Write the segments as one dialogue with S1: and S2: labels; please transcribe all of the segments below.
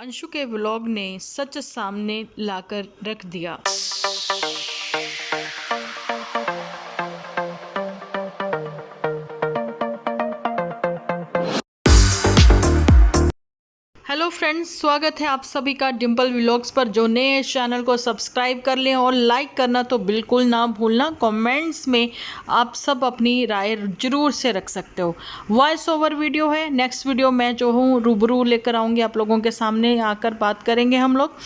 S1: अंशु के व्लॉग ने सच सामने लाकर रख दिया। हेलो फ्रेंड्स, स्वागत है आप सभी का डिम्पल व्लॉग्स पर। जो नए इस चैनल को सब्सक्राइब कर लें और लाइक करना तो बिल्कुल ना भूलना। कमेंट्स में आप सब अपनी राय जरूर से रख सकते हो। वॉइस ओवर वीडियो है। नेक्स्ट वीडियो मैं जो हूँ रूबरू लेकर आऊँगी, आप लोगों के सामने आकर बात करेंगे हम लोग।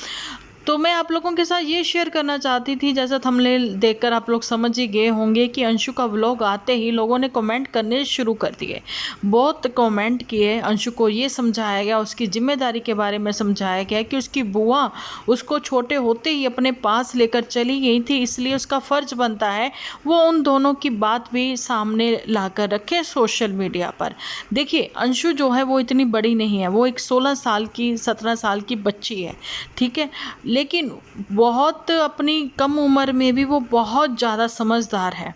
S1: तो मैं आप लोगों के साथ ये शेयर करना चाहती थी, जैसा थंबनेल देखकर आप लोग समझ ही गए होंगे कि अंशु का व्लॉग आते ही लोगों ने कमेंट करने शुरू कर दिए। बहुत कमेंट किए। अंशु को ये समझाया गया, उसकी जिम्मेदारी के बारे में समझाया गया कि उसकी बुआ उसको छोटे होते ही अपने पास लेकर चली गई थी, इसलिए उसका फ़र्ज बनता है वो उन दोनों की बात भी सामने लाकर रखे सोशल मीडिया पर। देखिए, अंशु जो है वो इतनी बड़ी नहीं है, वो एक 16 साल की 17 साल की बच्ची है, ठीक है, लेकिन बहुत अपनी कम उम्र में भी वो बहुत ज़्यादा समझदार है।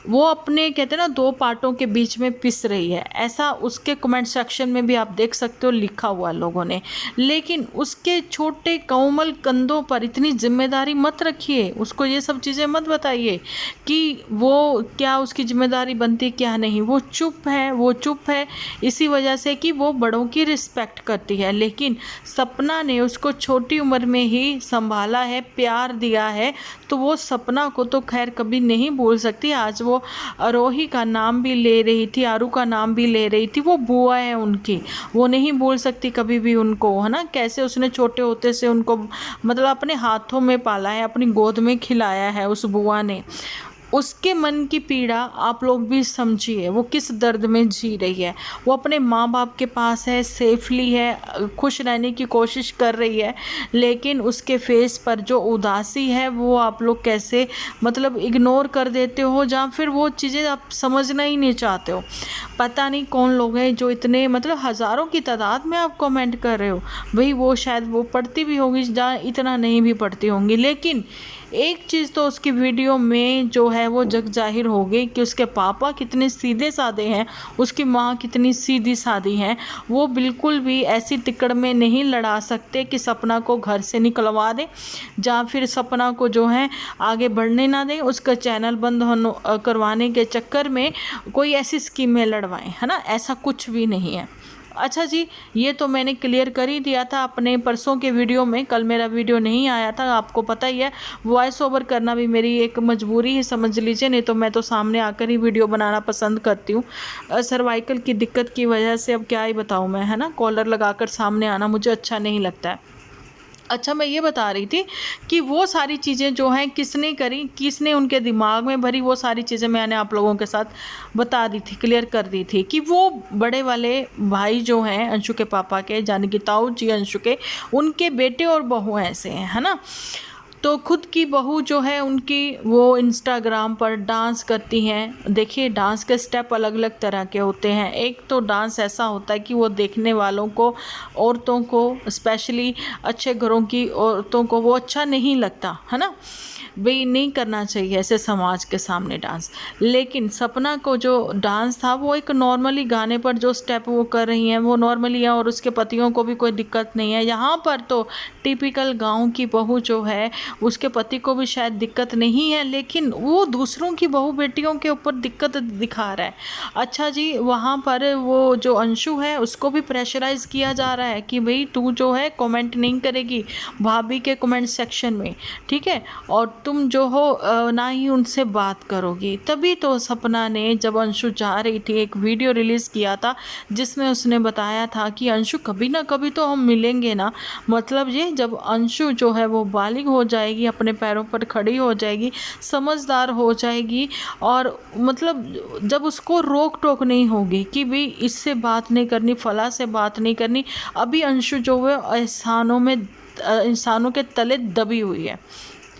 S1: वो अपने कहते हैं ना, दो पार्टों के बीच में पिस रही है, ऐसा उसके कमेंट सेक्शन में भी आप देख सकते हो लिखा हुआ लोगों ने। लेकिन उसके छोटे कोमल कंधों पर इतनी जिम्मेदारी मत रखिए, उसको ये सब चीज़ें मत बताइए कि वो क्या उसकी जिम्मेदारी बनती क्या नहीं। वो चुप है इसी वजह से कि वो बड़ों की रिस्पेक्ट करती है। लेकिन सपना ने उसको छोटी उम्र में ही संभाला है, प्यार दिया है, तो वो सपना को तो खैर कभी नहीं भूल सकती। आज वो आरोही का नाम भी ले रही थी, आरू का नाम भी ले रही थी, वो बुआ है उनकी, वो नहीं भूल सकती कभी भी उनको, है ना। कैसे उसने छोटे होते से उनको मतलब अपने हाथों में पाला है, अपनी गोद में खिलाया है उस बुआ ने। उसके मन की पीड़ा आप लोग भी समझिए, वो किस दर्द में जी रही है। वो अपने माँ बाप के पास है, सेफली है, खुश रहने की कोशिश कर रही है, लेकिन उसके फेस पर जो उदासी है वो आप लोग कैसे मतलब इग्नोर कर देते हो, या फिर वो चीज़ें आप समझना ही नहीं चाहते हो। पता नहीं कौन लोग हैं जो इतने मतलब हज़ारों की तादाद में आप कमेंट कर रहे हो। भाई वो शायद वो पढ़ती भी होगी, जहाँ इतना नहीं भी पढ़ती होंगी, लेकिन एक चीज़ तो उसकी वीडियो में जो है वो जग जाहिर हो गई कि उसके पापा कितने सीधे साधे हैं, उसकी माँ कितनी सीधी सादी हैं। वो बिल्कुल भी ऐसी तिकड़ में नहीं लड़ा सकते कि सपना को घर से निकलवा दें, या फिर सपना को जो है आगे बढ़ने ना दें, उसका चैनल बंद करवाने के चक्कर में कोई ऐसी स्कीमें लड़वाएं, है ना। ऐसा कुछ भी नहीं है। अच्छा जी, ये तो मैंने क्लियर कर ही दिया था अपने परसों के वीडियो में। कल मेरा वीडियो नहीं आया था, आपको पता ही है। वॉइस ओवर करना भी मेरी एक मजबूरी है, समझ लीजिए, नहीं तो मैं तो सामने आकर ही वीडियो बनाना पसंद करती हूँ। सर्वाइकल की दिक्कत की वजह से अब क्या ही बताऊँ मैं, है ना। कॉलर लगाकर सामने आना मुझे अच्छा नहीं लगता है। अच्छा, मैं ये बता रही थी कि वो सारी चीज़ें जो हैं किसने करी, किसने उनके दिमाग में भरी, वो सारी चीज़ें मैंने आप लोगों के साथ बता दी थी, क्लियर कर दी थी कि वो बड़े वाले भाई जो हैं अंशु के पापा के, यानी कि ताऊ जी अंशु के, उनके बेटे और बहू ऐसे हैं, है ना। तो खुद की बहू जो है उनकी, वो इंस्टाग्राम पर डांस करती हैं। देखिए, डांस के स्टेप अलग अलग तरह के होते हैं। एक तो डांस ऐसा होता है कि वो देखने वालों को, औरतों को, स्पेशली अच्छे घरों की औरतों को वो अच्छा नहीं लगता, है ना। भाई नहीं करना चाहिए ऐसे समाज के सामने डांस। लेकिन सपना को जो डांस था वो एक नॉर्मली गाने पर जो स्टेप वो कर रही हैं वो नॉर्मली है, और उसके पतियों को भी कोई दिक्कत नहीं है। यहाँ पर तो टिपिकल गांव की बहू जो है उसके पति को भी शायद दिक्कत नहीं है, लेकिन वो दूसरों की बहू बेटियों के ऊपर दिक्कत दिखा रहा है। अच्छा जी, वहाँ पर वो जो अंशु है उसको भी प्रेशराइज किया जा रहा है कि भाई तू जो है कमेंट नहीं करेगी भाभी के कमेंट सेक्शन में, ठीक है, और तुम जो हो ना ही उनसे बात करोगी। तभी तो सपना ने, जब अंशु जा रही थी, एक वीडियो रिलीज़ किया था जिसमें उसने बताया था कि अंशु कभी ना कभी तो हम मिलेंगे ना। मतलब ये, जब अंशु जो है वो बालिग हो जाएगी, अपने पैरों पर खड़ी हो जाएगी, समझदार हो जाएगी, और मतलब जब उसको रोक टोक नहीं होगी कि भाई इससे बात नहीं करनी, फला से बात नहीं करनी। अभी अंशु जो है इंसानों के तले दबी हुई है,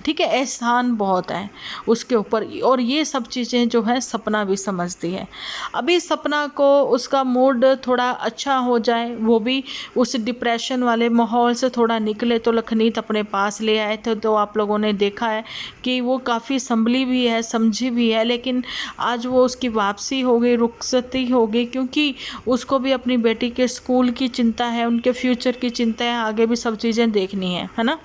S1: ठीक है, एहसान बहुत है उसके ऊपर, और ये सब चीज़ें जो है सपना भी समझती है। अभी सपना को उसका मूड थोड़ा अच्छा हो जाए, वो भी उस डिप्रेशन वाले माहौल से थोड़ा निकले, तो लखनीत अपने पास ले आए थे। तो आप लोगों ने देखा है कि वो काफ़ी संभली भी है, समझी भी है, लेकिन आज वो उसकी वापसी हो गई, रुखसती हो गई, क्योंकि उसको भी अपनी बेटी के स्कूल की चिंता है, उनके फ्यूचर की चिंता है, आगे भी सब चीज़ें देखनी है ना,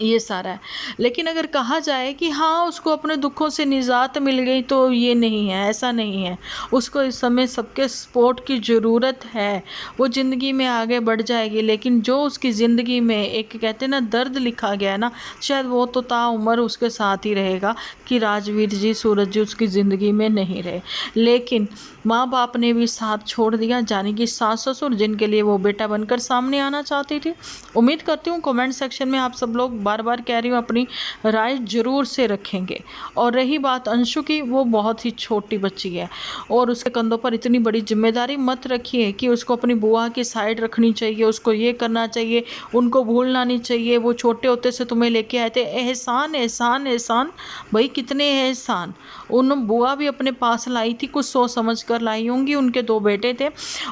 S1: ये सारा है। लेकिन अगर कहा जाए कि हाँ उसको अपने दुखों से निजात मिल गई, तो ये नहीं है, ऐसा नहीं है। उसको इस समय सबके सपोर्ट की ज़रूरत है, वो ज़िंदगी में आगे बढ़ जाएगी। लेकिन जो उसकी ज़िंदगी में एक कहते हैं ना दर्द लिखा गया है ना, शायद वो तो ताउम्र उसके साथ ही रहेगा कि राजवीर जी, सूरज जी उसकी ज़िंदगी में नहीं रहे। लेकिन माँ बाप ने भी साथ छोड़ दिया, जाने की सास ससुर जिनके लिए वो बेटा बनकर सामने आना चाहती थी। उम्मीद करती हूँ कमेंट सेक्शन में आप सब लोग, बार बार कह रही हूँ, अपनी राय जरूर से रखेंगे। और रही बात अंशु की, वो बहुत ही छोटी बच्ची है और उसके कंधों पर इतनी बड़ी जिम्मेदारी मत रखिए कि उसको अपनी बुआ की साइड रखनी चाहिए, उसको ये करना चाहिए, उनको भूलना नहीं चाहिए। वो छोटे होते से तुम्हें लेके आए थे, एहसान एहसान एहसान, भाई कितने एहसान। उन बुआ भी अपने पास लाई थी, कुछ सोच समझ कर लाई होंगी। उनके 2 बेटे थे,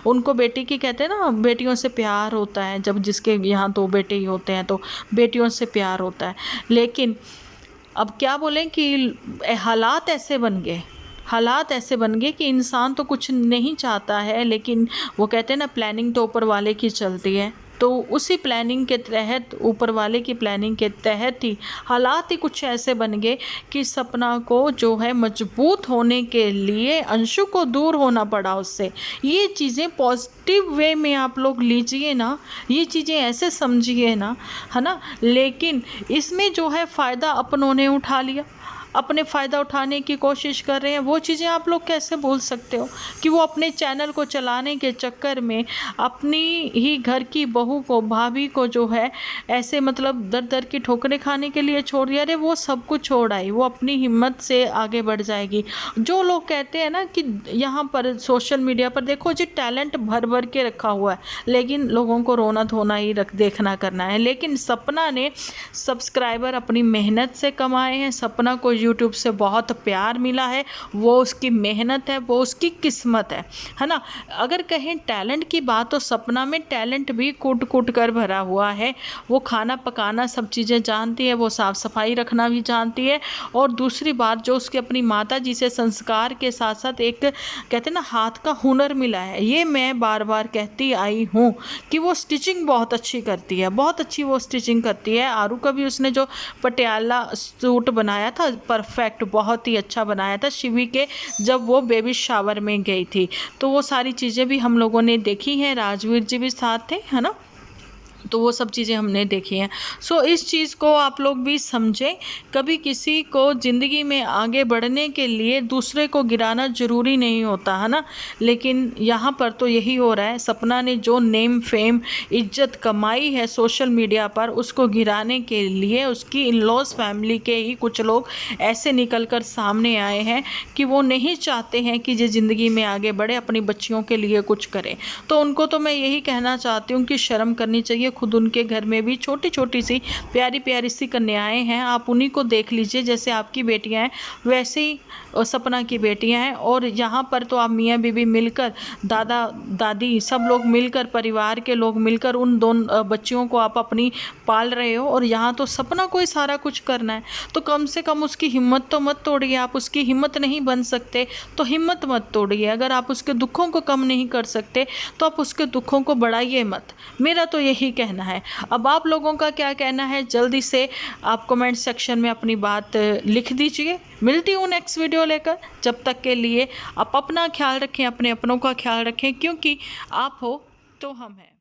S1: उनको बेटी की कहते हैं ना, बेटियों से प्यार होता है, जब जिसके यहाँ 2 बेटे ही होते हैं तो बेटियों से प्यार होता है। लेकिन अब क्या बोलें कि हालात ऐसे बन गए, हालात ऐसे बन गए कि इंसान तो कुछ नहीं चाहता है, लेकिन वो कहते हैं ना प्लानिंग तो ऊपर वाले की चलती है। तो उसी प्लानिंग के तहत, ऊपर वाले की प्लानिंग के तहत ही हालात ही कुछ ऐसे बन गए कि सपना को जो है मजबूत होने के लिए अंशु को दूर होना पड़ा उससे। ये चीज़ें पॉजिटिव वे में आप लोग लीजिए ना, ये चीज़ें ऐसे समझिए ना, है ना। लेकिन इसमें जो है फ़ायदा अपनों ने उठा लिया, अपने फ़ायदा उठाने की कोशिश कर रहे हैं। वो चीज़ें आप लोग कैसे बोल सकते हो कि वो अपने चैनल को चलाने के चक्कर में अपनी ही घर की बहू को, भाभी को जो है ऐसे मतलब दर दर की ठोकरें खाने के लिए छोड़ दिया। अरे वो सब कुछ छोड़ आई, वो अपनी हिम्मत से आगे बढ़ जाएगी। जो लोग कहते हैं ना कि यहाँ पर सोशल मीडिया पर देखो जी टैलेंट भर भर के रखा हुआ है, लेकिन लोगों को रोना धोना ही देखना करना है। लेकिन सपना ने सब्सक्राइबर अपनी मेहनत से कमाए हैं, सपना को यूट्यूब से बहुत प्यार मिला है, वो उसकी मेहनत है, वो उसकी किस्मत है ना। अगर कहें टैलेंट की बात, तो सपना में टैलेंट भी कूट कूट कर भरा हुआ है। वो खाना पकाना सब चीज़ें जानती है, वो साफ़ सफाई रखना भी जानती है। और दूसरी बात, जो उसके अपनी माता जी से संस्कार के साथ साथ एक कहते हैं ना हाथ का हुनर मिला है। ये मैं बार बार कहती आई हूँ कि वो स्टिचिंग बहुत अच्छी करती है, बहुत अच्छी वो स्टिचिंग करती है। आरू का भी उसने जो पटियाला सूट बनाया था, परफेक्ट, बहुत ही अच्छा बनाया था शिवी के, जब वो बेबी शावर में गई थी। तो वो सारी चीज़ें भी हम लोगों ने देखी हैं, राजवीर जी भी साथ थे, है ना। तो वो सब चीज़ें हमने देखी हैं। सो इस चीज़ को आप लोग भी समझें, कभी किसी को ज़िंदगी में आगे बढ़ने के लिए दूसरे को गिराना ज़रूरी नहीं होता, है ना। लेकिन यहाँ पर तो यही हो रहा है, सपना ने जो नेम फेम इज्जत कमाई है सोशल मीडिया पर, उसको गिराने के लिए उसकी इन लॉज फैमिली के ही कुछ लोग ऐसे निकल कर सामने आए हैं कि वो नहीं चाहते हैं कि ये ज़िंदगी में आगे बढ़े, अपनी बच्चियों के लिए कुछ करें। तो उनको तो मैं यही कहना चाहती हूँ कि शर्म करनी चाहिए। खुद उनके घर में भी छोटी छोटी सी प्यारी प्यारी सी कन्याएं हैं, आप उन्हीं को देख लीजिए। जैसे आपकी बेटियां हैं वैसे ही सपना की बेटियां हैं। और यहाँ पर तो आप मियाँ बीबी मिलकर, दादा दादी सब लोग मिलकर, परिवार के लोग मिलकर उन दोनों बच्चियों को आप अपनी पाल रहे हो। और यहाँ तो सपना को ही सारा कुछ करना है, तो कम से कम उसकी हिम्मत तो मत तोड़िए। आप उसकी हिम्मत नहीं बन सकते तो हिम्मत मत तोड़िए। अगर आप उसके दुखों को कम नहीं कर सकते तो आप उसके दुखों को बढ़ाइए मत। मेरा तो यही कहना है। अब आप लोगों का क्या कहना है, जल्दी से आप कमेंट सेक्शन में अपनी बात लिख दीजिए। मिलती हूँ नेक्स्ट वीडियो लेकर। जब तक के लिए आप अपना ख्याल रखें, अपने अपनों का ख्याल रखें, क्योंकि आप हो तो हम हैं।